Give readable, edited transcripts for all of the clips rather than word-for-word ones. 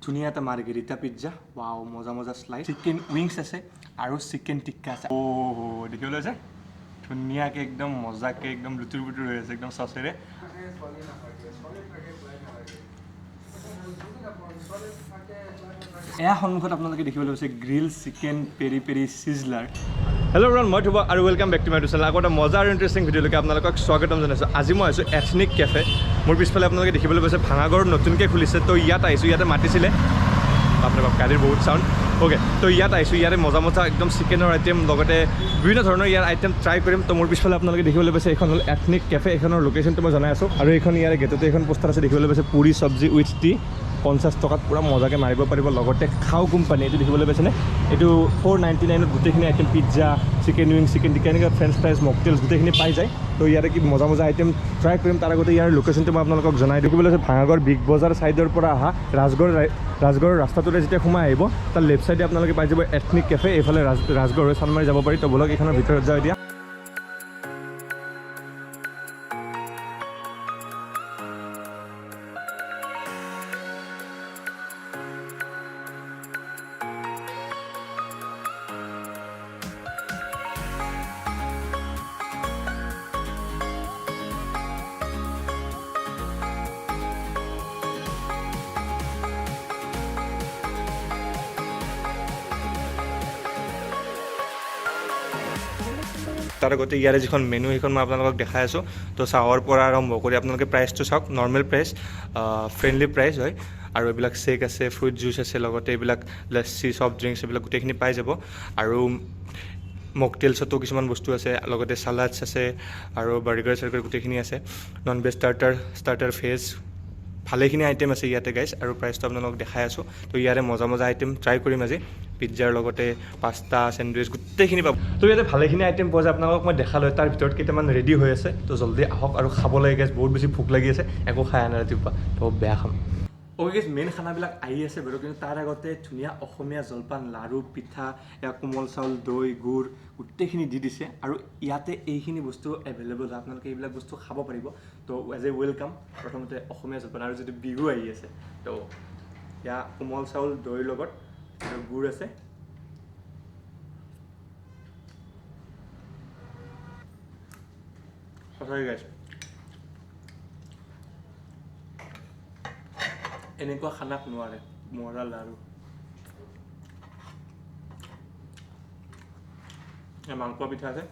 ধুনীয়া এটা margherita pizza wow মজা মজা স্লাইস চিকেন উইংস আছে আৰু চিকেন টিক্কা আছে ও দেখিবলৈ আছে ধুনীয়াকৈ একদম মজাকৈ একদম লুতুৰ বুতুৰ হৈ আছে একদম সচেৰে এয়া সন্মুখত আপোনালোকে দেখিবলৈ পাইছে grill chicken peri peri sizzler hello' everyone মই ধুবা আৰু welcome back to my channel আকৌ এটা মজা আৰু ইণ্টাৰেষ্টিং ভিডিঅ'লৈকে আপোনালোকক স্বাগতম জনাইছোঁ আজি মই আছোঁ এথনিক কেফে মোৰ পিছফালে আপোনালোকে দেখিবলৈ পাইছে ভাঙাগড় নতুনকৈ খুলিছে তো ইয়াত আহিছোঁ ইয়াতে মাতিছিলে আপোনালোকক গাড়ীৰ বহুত চাউণ্ড অ'কে তো ইয়াত আহিছোঁ ইয়াতে মজা মজা একদম চিকেনৰ আইটেম লগতে বিভিন্ন ধৰণৰ ইয়াৰ আইটেম ট্ৰাই কৰিম তো মোৰ পিছফালে আপোনালোকে দেখিবলৈ পাইছে এইখন হ'ল এথনিক কেফে এইখনৰ লোকেশ্যনটো মই জনাই আছোঁ আৰু এইখন ইয়াৰে গেটতে এখন পোষ্টাৰ আছে দেখিবলৈ পাইছে পুৰি চব্জি উইথ টি 50 টকাত পুৰা মজাকৈ মাৰিব পাৰিব লগতে খাও কোম্পানী এইটো দেখিবলৈ পাইছেনে এইটো 499ত গোটেইখিনি item pizza chicken wing chicken tikka এনেকৈ ফ্ৰেঞ্চ ফ্ৰাইজ মকটেলছ গোটেইখিনি পাই যায় তো ইয়াতে কি মজা মজা আইটেম ট্ৰাই কৰিম তাৰ আগতে ইয়াৰ লোকেশ্যনটো মই আপোনালোকক জনাই দেখিবলৈ পাইছে ভাঙাগড় বিগ বজাৰ ছাইডৰ পৰা অহা ৰাজগড়ৰ ৰাস্তাটোৰে যেতিয়া সোমাই আহিব তাৰ লেফ্ট ছাইডে আপোনালোকে পাই যাব এথনিক কেফে এইফালে ৰাজগড় হৈ চানমাৰি যাব পাৰি তো বলক এইখনৰ ভিতৰত যাওঁ এতিয়া তাৰ আগতে ইয়াৰে যিখন মেনু সেইখন মই আপোনালোকক দেখাই আছোঁ তো চাহৰ পৰা আৰম্ভ কৰি আপোনালোকে প্ৰাইচটো চাওক নৰ্মেল প্ৰাইচ ফ্ৰেণ্ডলি প্ৰাইচ হয় আৰু এইবিলাক চেক আছে ফ্ৰুইট জুচ আছে লগতে এইবিলাক লস্সি চফ্ট ড্ৰিংকছ এইবিলাক গোটেইখিনি পাই যাব আৰু মকটেলছতো কিছুমান বস্তু আছে লগতে চালাডছ আছে আৰু বাৰ্গাৰ চাৰ্গাৰ গোটেইখিনি আছে নন ভেজ ষ্টাৰ্টাৰ ভেজ ভালেখিনি আইটেম আছে ইয়াতে গাইজ আৰু প্ৰাইচটো আপোনালোকক দেখাই আছোঁ তো ইয়াৰে মজা মজা আইটেম ট্ৰাই কৰিম আজি পিজ্জাৰ লগতে পাস্তা চেণ্ডউইচ গোটেইখিনি পাব তো ইয়াতে ভালেখিনি আইটেম পোৱা যায় আপোনালোকক মই দেখালোঁ তাৰ ভিতৰত কেইটামান ৰেডি হৈ আছে তো জল্দি আহক আৰু খাব লাগে গাইজ বহুত বেছি ভোক লাগি আছে একো খাই আনা ৰাতিপুৱা তো বেয়া খাম অ'কে গাইজ মেইন খানাবিলাক আহি আছে বাৰু কিন্তু তাৰ আগতে ধুনীয়া অসমীয়া জলপান লাড়ু পিঠা এয়া কোমল চাউল দৈ গুড় গোটেইখিনি দি দিছে আৰু ইয়াতে এইখিনি বস্তু এভেইলেবল হয় আপোনালোকে এইবিলাক বস্তু খাব পাৰিব তো এজ এ ৱেলকাম প্ৰথমতে অসমীয়া জলপান আৰু যদি বিহু আহি আছে তো ইয়াত কোমল চাউল দৈৰ লগত আৰু গুড় আছে সঁচাকৈ গাইজ এনেকুৱা খানাক নোৱাৰে মজা লাড়ু মাংস পিঠা আছে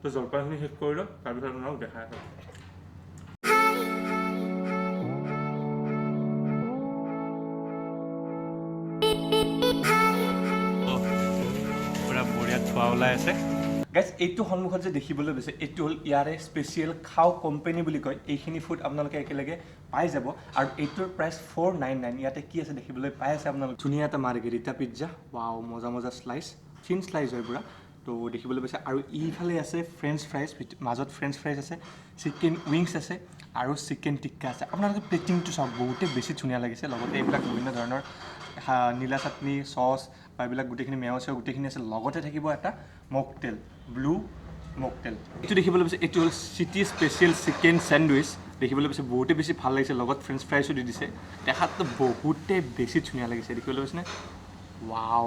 তো জলপানখিনি শেষ কৰি লওঁ তাৰপিছত আপোনাক দেখাই আছোঁ পুৰা বঢ়িয়া থোৱা ওলাই আছে গাইজ এইটো সন্মুখত যে দেখিবলৈ পাইছে এইটো হ'ল ইয়াৰে স্পেচিয়েল খাও কোম্পানী বুলি কয় এইখিনি ফুড আপোনালোকে একেলগে পাই যাব আৰু এইটোৰ প্ৰাইচ 499 ইয়াতে কি আছে দেখিবলৈ পাই আছে আপোনালোকে ধুনীয়া এটা মাৰ্গেৰিটা পিজ্জা ওয়াও মজা মজা স্লাইচ থিন স্লাইচ হয় পুৰা তো দেখিবলৈ পাইছে আৰু ইফালে আছে ফ্ৰেঞ্চ ফ্ৰাইজ মাজত ফ্ৰেঞ্চ ফ্ৰাইজ আছে চিকেন উইংছ আছে আৰু চিকেন টিক্কা আছে আপোনালোকে প্লেটিংটো চাওক বহুতেই বেছি ধুনীয়া লাগিছে লগতে এইবিলাক বিভিন্ন ধৰণৰ নীলা চাটনি চচ বা এইবিলাক গোটেইখিনি মেও চেও গোটেইখিনি আছে লগতে থাকিব এটা মকটেল ব্লু মকটেল এইটো দেখিবলৈ পাইছে এইটো হ'ল চিটি স্পেচিয়েল চিকেন চেণ্ডউইচ দেখিবলৈ পাইছে বহুতেই বেছি ভাল লাগিছে লগত ফ্ৰেঞ্চ ফ্ৰাইজো দি দিছে দেখাততো বহুতেই বেছি ধুনীয়া লাগিছে দেখিবলৈ পাইছেনে ৱাও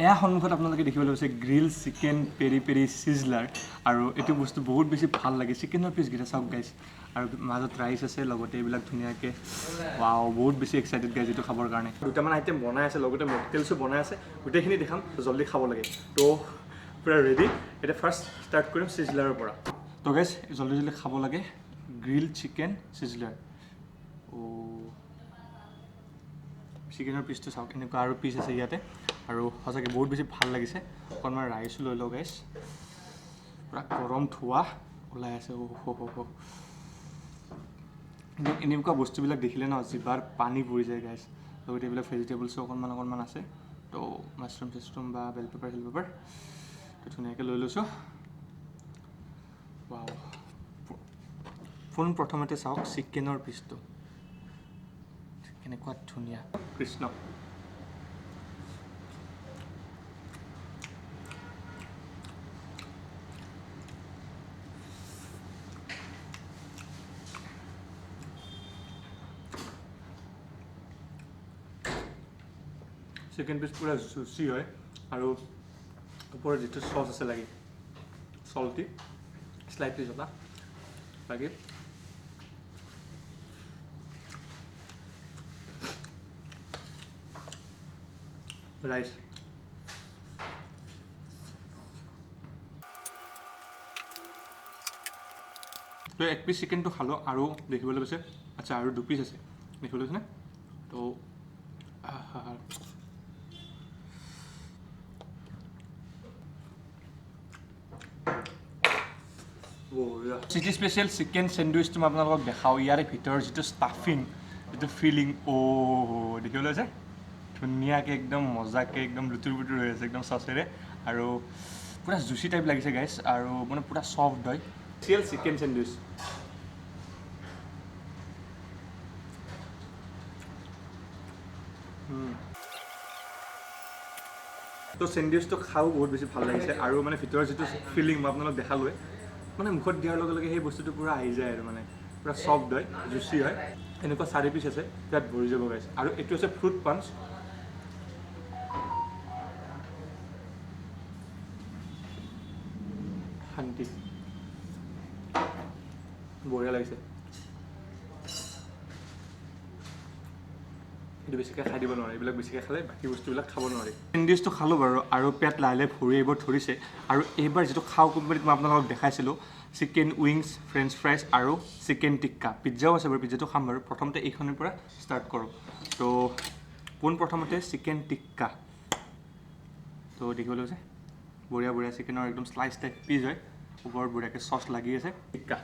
এয়া সন্মুখত আপোনালোকে দেখিবলৈ পাইছে গ্ৰিল চিকেন পেৰি পেৰি সিজলাৰ আৰু এইটো বস্তু বহুত বেছি ভাল লাগে চিকেনৰ পিচকেইটা চাওক গাইজ আৰু মাজত ৰাইচ আছে লগতে এইবিলাক ধুনীয়াকৈ ৱাও বহুত বেছি এক্সাইটেড গাইজ এইটো খাবৰ কাৰণে দুটামান আইটেম বনাই আছে লগতে মকটেলছো বনাই আছে গোটেইখিনি দেখাম জল্দি খাব লাগে তো পুৰা ৰেডি এতিয়া ফাৰ্ষ্ট ষ্টাৰ্ট কৰিম সিজলাৰৰ পৰা তো গাইজ জল্দি জল্দি খাব লাগে গ্ৰিল চিকেন সিজলাৰ চিকেনৰ পিচটো চাওক এনেকুৱা আৰু পিচ আছে ইয়াতে আৰু সঁচাকৈ বহুত বেছি ভাল লাগিছে অকণমান ৰাইচো লৈ লওঁ গাইজ পুৰা গৰম ধোৱা ওলাই আছে এনেকুৱা বস্তুবিলাক দেখিলে ন জিভাৰ পানী পৰি যায় গাইজ লগতে এইবিলাক ভেজিটেবলছো অকণমান আছে তো মাছৰুম চাছৰুম বা বেল পেপাৰ তো ধুনীয়াকৈ লৈ লৈছোঁ ৱাও প্ৰথমতে চাওক চিকেনৰ পিচটো কেনেকুৱা ধুনীয়া কৃষ্ণ চিকেন পিচ পুৰা জুচি হয় আৰু ওপৰত যিটো চচ আছে লাগি চল্টি স্লাইটলি জ্বলা বাকী ৰাইচ তো এক পিচ চিকেনটো খালোঁ আৰু দেখিবলৈ পাইছে আচ্ছা আৰু 2 পিচ আছে দেখিবলৈ পাইছেনে তো চিটি স্পেচিয়েল চিকেন চেণ্ডউইচটো মই আপোনালোকক দেখাওঁ ইয়াৰে ভিতৰৰ যিটো ষ্টাফিং যিটো ফিলিং দেখিবলৈ পাইছে ধুনীয়াকৈ একদম মজাকৈ একদম লুতুৰ পুতুৰ হৈ আছে একদম চচেৰে আৰু পুৰা জুচি টাইপ লাগিছে গাইছ আৰু মানে পুৰা চফ্ট হয় স্পেচিয়েল চিকেন চেণ্ডউইচ তো চেণ্ডউইচটো খাওঁ বহুত বেছি ভাল লাগিছে আৰু মানে ভিতৰৰ যিটো ফিলিং মই আপোনালোক দেখালোৱে মানে মুখত দিয়াৰ লগে লগে সেই বস্তুটো পুৰা আহি যায় আৰু মানে পুৰা চফ্ট হয় জুচি হয় এনেকুৱা 4 পিচ আছে তাত ভৰি যাব গাইছে আৰু এইটো আছে ফ্ৰুট পাঞ্চ শান্তি বঢ়িয়া লাগিছে এইটো বেছিকৈ খাই দিব নোৱাৰি এইবিলাক বেছিকৈ খালে বাকী বস্তুবিলাক খাব নোৱাৰি চেণ্ডউইচটো খালোঁ বাৰু আৰু পেট লাহে লাহে ভৰি এইবোৰ ধৰিছে আৰু এইবাৰ যিটো খাওঁ কোম্পানীত মই আপোনালোকক দেখাইছিলোঁ চিকেন উইংছ ফ্ৰেঞ্চ ফ্ৰাইজ আৰু চিকেন টিক্কা পিজ্জাও আছে বাৰু পিজ্জাটো খাম বাৰু প্ৰথমতে এইখনৰ পৰা ষ্টাৰ্ট কৰোঁ তো পোনপ্ৰথমতে চিকেন টিক্কা তো দেখিবলৈ হৈছে বঢ়িয়া বঢ়িয়া চিকেনৰ একদম শ্লাইচ টাইপ পিচ হয় ওপৰত বঢ়িয়াকৈ চচ লাগি আছে টিক্কা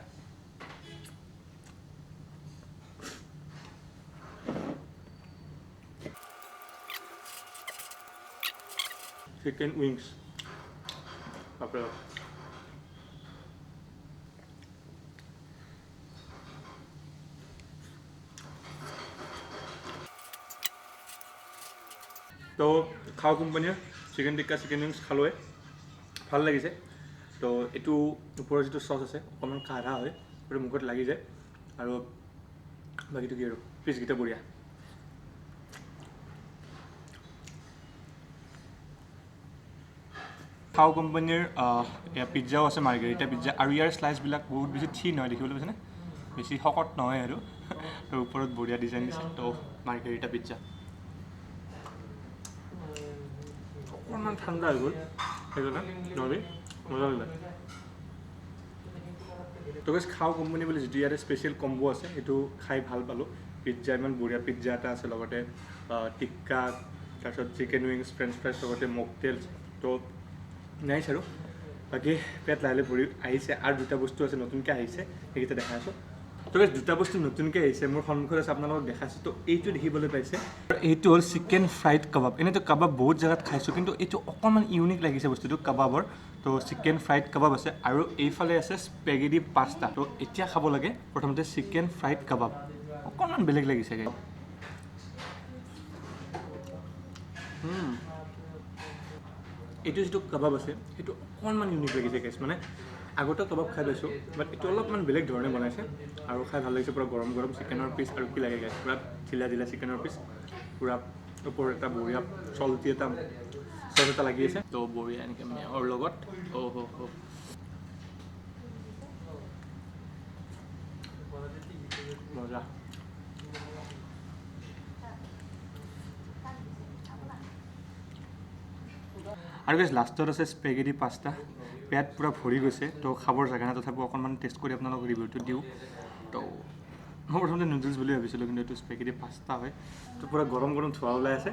চিকেন উইংছ বাপৰে বাপ তো খাওঁ কোম্পানীৰ চিকেন টিক্কা চিকেন উইংছ খালোৱে ভাল লাগিছে তো এইটো ওপৰৰ যিটো চচ আছে অকণমান কাঢ়া হয় সেইটো মুখত লাগি যায় আৰু বাকীটো কি আৰু পিচকেইটা বঢ়িয়া খাওঁ কোম্পানীৰ পিজ্জাও আছে মাৰ্গেৰিটা পিজ্জা আৰু ইয়াৰ শ্লাইচবিলাক বহুত বেছি থিন হয় দেখিবলৈ পাইছেনে বেছি শকত নহয় আৰু তো ওপৰত বঢ়িয়া ডিজাইন দিছে তো মাৰ্গেৰিটা পিজ্জা অকণমান ঠাণ্ডা হৈ গ'ল সেইকাৰণে নহ'লে মজা লাগিলে তো গাইছ খাওঁ কোম্পানী বুলি যিটো ইয়াতে স্পেচিয়েল কম্বো আছে সেইটো খাই ভাল পালোঁ পিজ্জা ইমান বঢ়িয়া পিজ্জা এটা আছে লগতে টিক্কা তাৰপিছত চিকেন উইংছ ফ্ৰেঞ্চ ফ্ৰাইজ লগতে মকটেইলছ তো নাইছ আৰু বাকী পেট লাহে লাহে ভৰি আহিছে আৰু 2টা বস্তু আছে নতুনকৈ আহিছে সেইকেইটা দেখাই আছোঁ তো গাইছ 2টা বস্তু নতুনকৈ আহিছে মোৰ সন্মুখত আছে আপোনালোকক দেখাইছোঁ তো এইটো দেখিবলৈ পাইছে এইটো হ'ল চিকেন ফ্ৰাইড কাবাব এনেইতো কাবাব বহুত জেগাত খাইছোঁ কিন্তু এইটো অকণমান ইউনিক লাগিছে বস্তুটো কাবাবৰ তো চিকেন ফ্ৰাইড কাবাব আছে আৰু এইফালে আছে স্পেগেটি পাস্তা তো এতিয়া খাব লাগে প্ৰথমতে চিকেন ফ্ৰাইড কাবাব অকণমান বেলেগ লাগিছে এইটো যিটো কাবাব আছে সেইটো অকণমান ইউনিক লাগিছে গাইছ মানে আগতে কাবাব খাই পাইছোঁ বাট এইটো অলপমান বেলেগ ধৰণে বনাইছে আৰু খাই ভাল লাগিছে পুৰা গৰম গৰম চিকেনৰ পিচ আৰু কি লাগে গাইছ পুৰা ঢিলা ঢিলা চিকেনৰ পিচ পুৰা ওপৰত এটা বঢ়িয়া চল্টি এটা চচ এটা লাগি আছে তো বঢ়িয়া এনেকৈ মেয়ৰ লগত মজা আৰু গাইছ লাষ্টত আছে স্পেগেটি পাস্তা পেট পুৰা ভৰি গৈছে তো খাবৰ জেগা নাই তথাপিও অকণমান টেষ্ট কৰি আপোনালোকক ৰিভিউটো দিওঁ তো মই প্ৰথমতে নুডলছ বুলি ভাবিছিলোঁ কিন্তু এইটো স্পেগেটি পাস্তা হয় তো পুৰা গৰম গৰম ধোঁৱা ওলাই আছে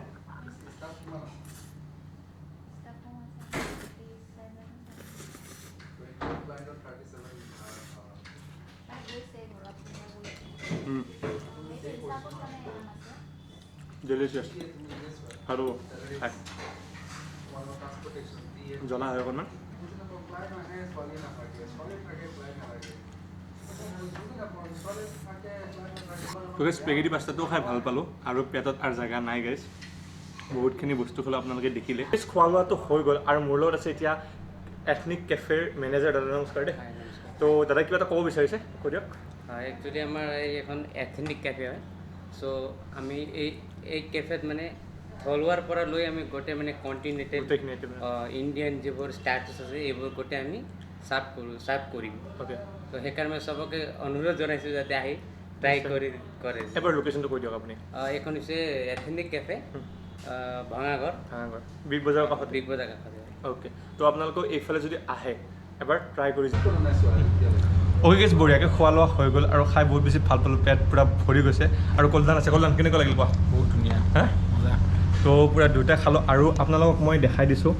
ডেলিচিয়াছ আৰু জ্বলা হয় অকণমান স্পেগেটি পাস্তাটোও খাই ভাল পালোঁ আৰু পেটত আৰু জেগা নাই গাইছ বহুতখিনি বস্তু খালোঁ আপোনালোকে দেখিলে খোৱা লোৱাটো হৈ গ'ল আৰু মোৰ লগত আছে এতিয়া এথনিক কেফেৰ মেনেজাৰ দাদা নমস্কাৰ দেই তো দাদা কিবা এটা ক'ব বিচাৰিছে কৈ দিয়ক হয় একচুৱেলি আমাৰ এই এখন এথনিক কেফে হয় চ' আমি এই কেফেত মানে থলুৱাৰ পৰা লৈ আমি গোটেই মানে কণ্টিনেণ্টেল ইণ্ডিয়ান যিবোৰ ষ্টাৰ্টাৰ্ছ আছে এইবোৰ গোটেই আমি চাৰ্ভ কৰিম অ'কে তো সেইকাৰণে চবকে অনুৰোধ জনাইছোঁ যাতে আহি ট্ৰাই কৰে এবাৰ লোকেশ্যনটো কৈ দিয়ক আপুনি এইখন হৈছে এথেনিক কেফে ভঙাগড় বিগ বজাৰৰ কাষত অ'কে তো আপোনালোকক এইফালে যদি আহে এবাৰ ট্ৰাই কৰি অ'কে গেছ বঢ়িয়াকৈ খোৱা লোৱা হৈ গ'ল আৰু খাই বহুত বেছি ভাল পালোঁ পেট পূৰা ভৰি গৈছে আৰু কলদান আছে কলদান কেনেকুৱা লাগিল কোৱা বহুত ধুনীয়া হা তো পূৰা দুয়োটা খালোঁ আৰু আপোনালোকক মই দেখাই দিছোঁ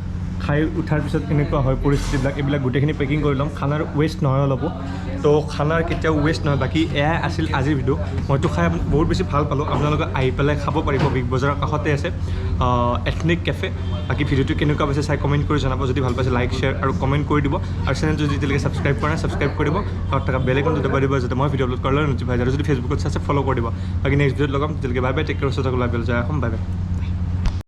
খাই উঠাৰ পিছত কেনেকুৱা হয় পৰিস্থিতিবিলাক এইবিলাক গোটেইখিনি পেকিং কৰি ল'ম খানাৰ ৱেষ্ট নহয় অলপো তো খানাৰ কেতিয়াও ৱেষ্ট নহয় বাকী এয়াই আছিল আজিৰ ভিডিঅ' মইতো খাই বহুত বেছি ভাল পালোঁ আপোনালোকে আহি পেলাই খাব পাৰিব বিগ বজাৰৰ কাষতে আছে এথনিক কেফে বাকী ভিডিঅ'টো কেনেকুৱা পাইছে চাই কমেণ্ট কৰি জনাব যদি ভাল পাইছে লাইক শ্বেয়াৰ আৰু কমেণ্ট কৰি দিব আৰু চেনেলটো যদি এতিয়ালৈকে ছাবস্ক্ৰাইব কৰা নাই ছাবস্ক্ৰাইব কৰি দিব আৰু থকা বেলেগ কোনটো দবাই দিব যাতে মই ভিডিঅ' আপলোড কৰিলে নটিফাই আৰু যদি ফেচবুকত চাইছে ফ'ল' কৰি দিব বাকী নেক্সট ভিডিঅ'ত লগাম তেতিয়ালৈকে বাই বাই টেক কেয়াৰ ওচৰত লাইভ যায় বাই বাই